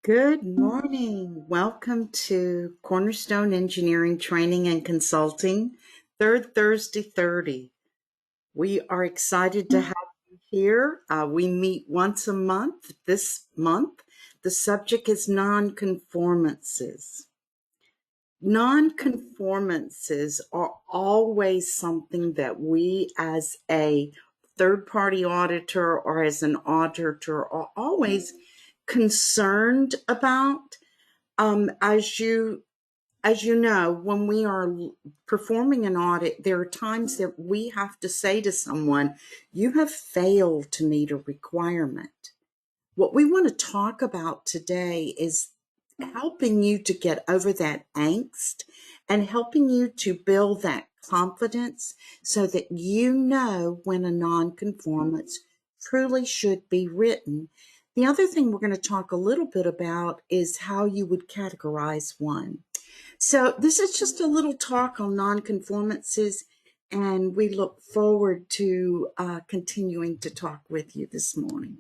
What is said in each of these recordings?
Good morning. Welcome to Cornerstone Engineering Training and Consulting, third Thursday 30. We are excited to have you here. We meet once a month. This month, the subject is nonconformances. Nonconformances are always something that we as a third-party auditor or as an auditor are always concerned about. As you know, when we are performing an audit, there are times that we have to say to someone, you have failed to meet a requirement. What we want to talk about today is helping you to get over that angst and helping you to build that confidence so that you know when a nonconformance truly should be written. The other thing we're going to talk a little bit about is how you would categorize one. So this is just a little talk on nonconformances, and we look forward to continuing to talk with you this morning.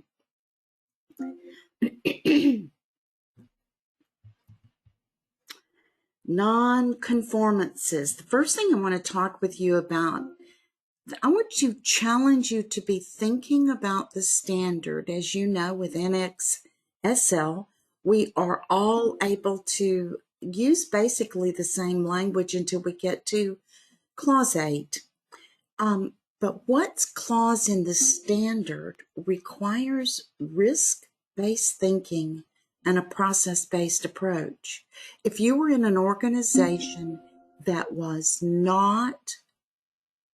Nonconformances. The first thing I want to talk with you about, I want to challenge you to be thinking about the standard. As you know, with NXSL, we are all able to use basically the same language until we get to Clause 8. But what's clause in the standard requires risk-based thinking and a process-based approach. If you were in an organization that was not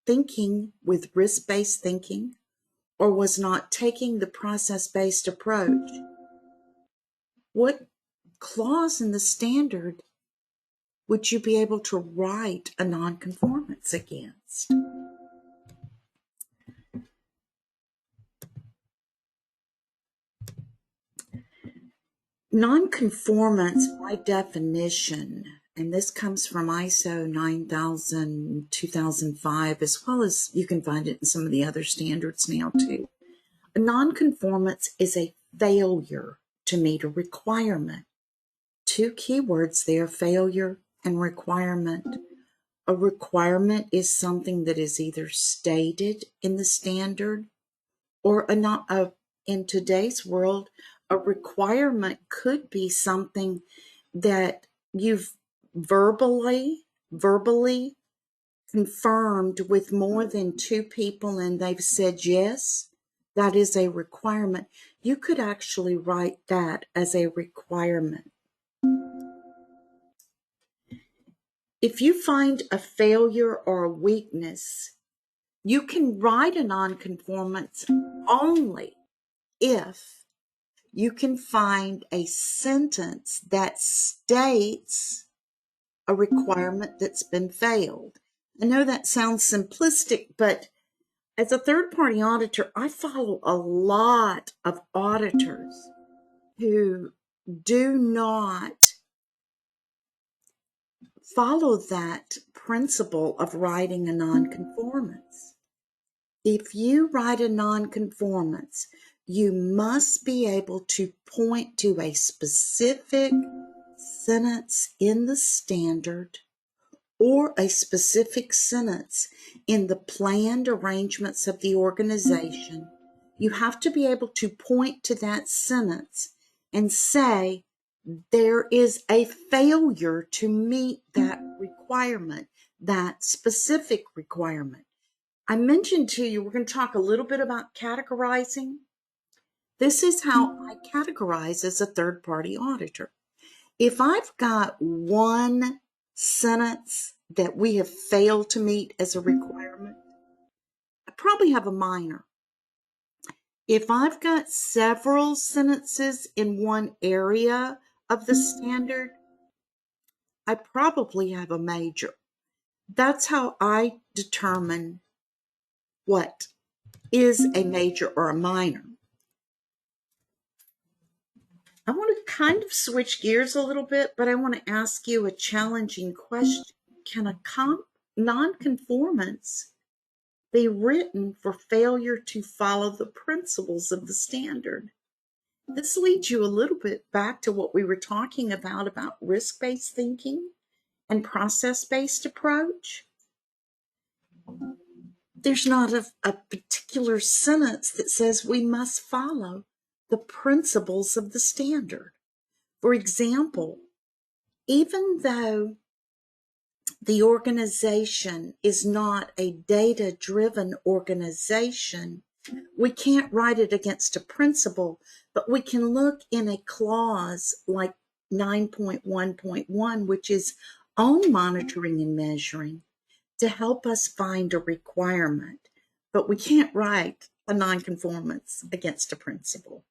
thinking with risk-based thinking or was not taking the process-based approach, what clause in the standard would you be able to write a nonconformance against? Nonconformance, by definition, and this comes from ISO 9000, 2005, as well as you can find it in some of the other standards now too. A nonconformance is a failure to meet a requirement. Two keywords there, failure and requirement. A requirement is something that is either stated in the standard or in today's world, a requirement could be something that you've verbally confirmed with more than two people and they've said yes. That is a requirement. You could actually write that as a requirement. If you find a failure or a weakness, you can write a nonconformance only if you can find a sentence that states a requirement that's been failed. I know that sounds simplistic, but as a third-party auditor, I follow a lot of auditors who do not follow that principle of writing a nonconformance. If you write a nonconformance, you must be able to point to a specific sentence in the standard or a specific sentence in the planned arrangements of the organization. You have to be able to point to that sentence and say, there is a failure to meet that requirement, that specific requirement. I mentioned to you, we're going to talk a little bit about categorizing. This is how I categorize as a third-party auditor. If I've got one sentence that we have failed to meet as a requirement, I probably have a minor. If I've got several sentences in one area of the standard, I probably have a major. That's how I determine what is a major or a minor. I want to kind of switch gears a little bit, but I want to ask you a challenging question. Can a nonconformance be written for failure to follow the principles of the standard? This leads you a little bit back to what we were talking about risk-based thinking and process-based approach. There's not a particular sentence that says we must follow the principles of the standard. For example, even though the organization is not a data-driven organization, we can't write it against a principle, but we can look in a clause like 9.1.1, which is on monitoring and measuring, to help us find a requirement. But we can't write a nonconformance against a principle.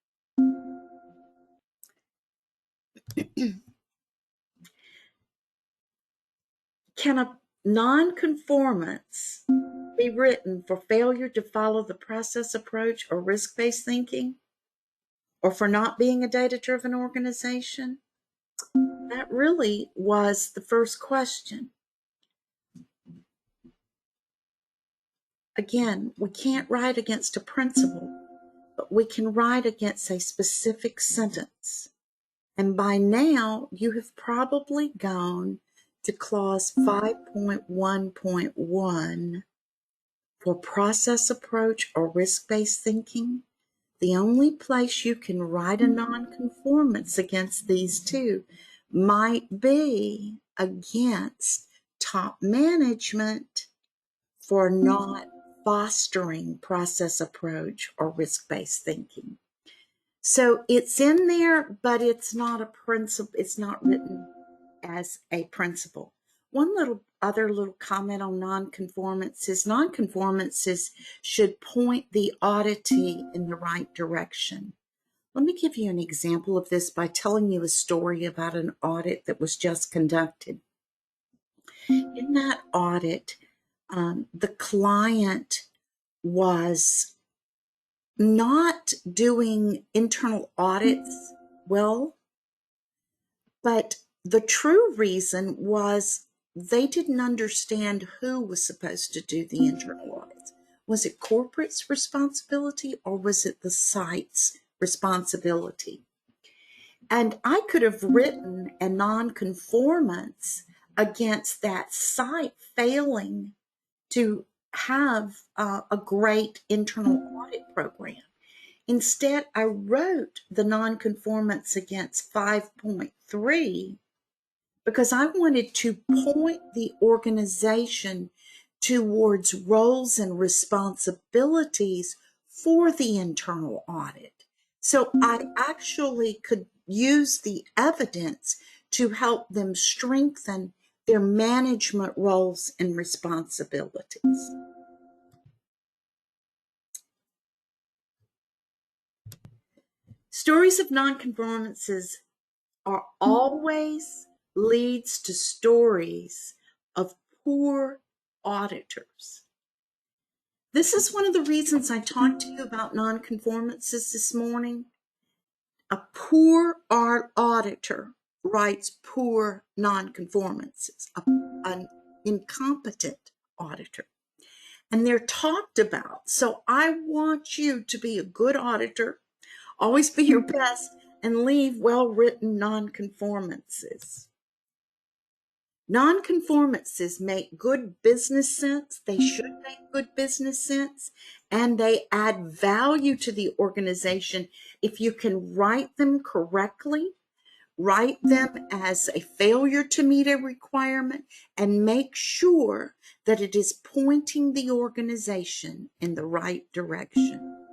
Can a nonconformance be written for failure to follow the process approach or risk-based thinking, or for not being a data-driven organization? That really was the first question. Again, we can't write against a principle, but we can write against a specific sentence. And by now, you have probably gone to clause 5.1.1 for process approach or risk-based thinking. The only place you can write a nonconformance against these two might be against top management for not fostering process approach or risk-based thinking. So it's in there, but it's not a principle. It's not written as a principle. One other little comment on nonconformances. Nonconformances should point the auditee in the right direction. Let me give you an example of this by telling you a story about an audit that was just conducted. In that audit, the client was not doing internal audits well, but the true reason was they didn't understand who was supposed to do the internal audits. Was it corporate's responsibility or was it the site's responsibility? And I could have written a nonconformance against that site failing to have a great internal audit program. Instead, I wrote the nonconformance against 5.3 because I wanted to point the organization towards roles and responsibilities for the internal audit. So I actually could use the evidence to help them strengthen their management roles and responsibilities. Stories of nonconformances are always leads to stories of poor auditors. This is one of the reasons I talked to you about nonconformances this morning. A poor auditor writes poor nonconformances, an incompetent auditor. And they're talked about. So I want you to be a good auditor, always be your best, and leave well-written nonconformances. Nonconformances make good business sense. They should make good business sense, and they add value to the organization if you can write them correctly, write them as a failure to meet a requirement, and make sure that it is pointing the organization in the right direction.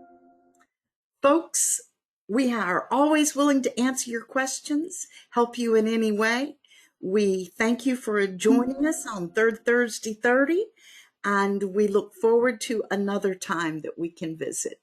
Folks, we are always willing to answer your questions, help you in any way. We thank you for joining us on Third Thursday 30, and we look forward to another time that we can visit.